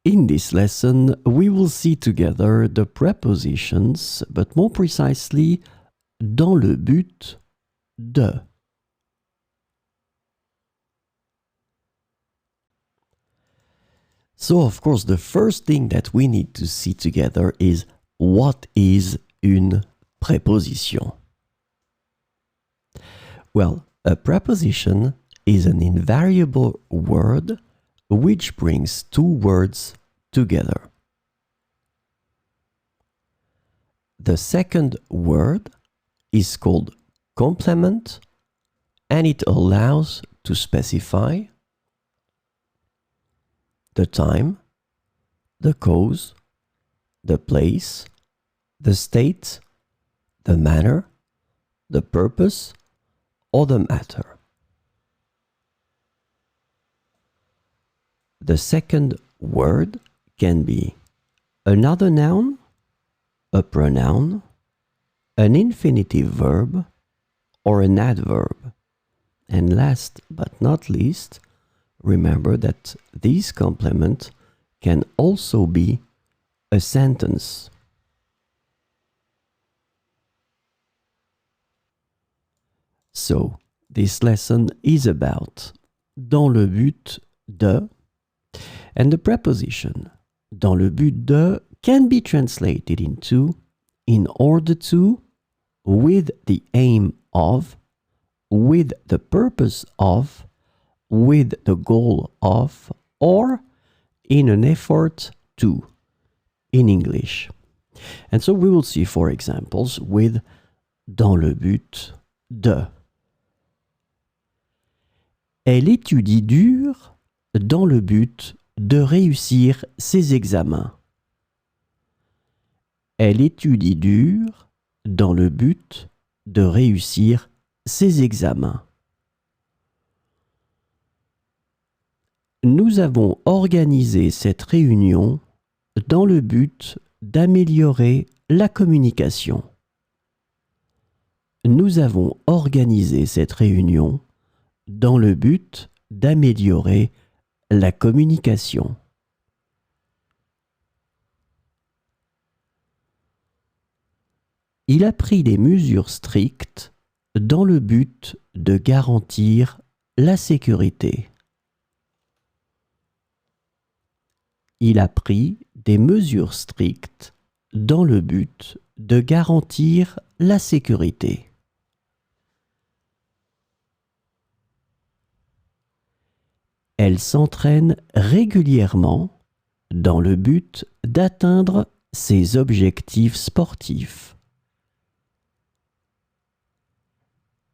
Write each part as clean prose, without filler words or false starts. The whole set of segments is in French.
In this lesson, we will see together the prepositions, but more precisely, dans le but de. So, of course, the first thing that we need to see together is what is une préposition? Well, a preposition is an invariable word which brings two words together. The second word is called complement, and it allows to specify the time, the cause, the place, the state, the manner, the purpose, or the matter. The second word can be another noun, a pronoun, an infinitive verb, or an adverb. And last but not least, remember that this complement can also be a sentence. So, this lesson is about dans le but de, and the preposition dans le but de can be translated into in order to, with the aim of, with the purpose of, with the goal of, or in an effort to, in English. And so we will see four examples with dans le but de. Elle étudie dur dans le but de réussir ses examens. Elle étudie dur dans le but de réussir ses examens. Nous avons organisé cette réunion dans le but d'améliorer la communication. Nous avons organisé cette réunion dans le but d'améliorer la communication. Il a pris des mesures strictes dans le but de garantir la sécurité. Il a pris des mesures strictes dans le but de garantir la sécurité. Elle s'entraîne régulièrement dans le but d'atteindre ses objectifs sportifs.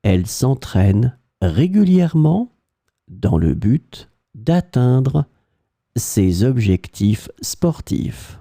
Elle s'entraîne régulièrement dans le but d'atteindre ses objectifs sportifs.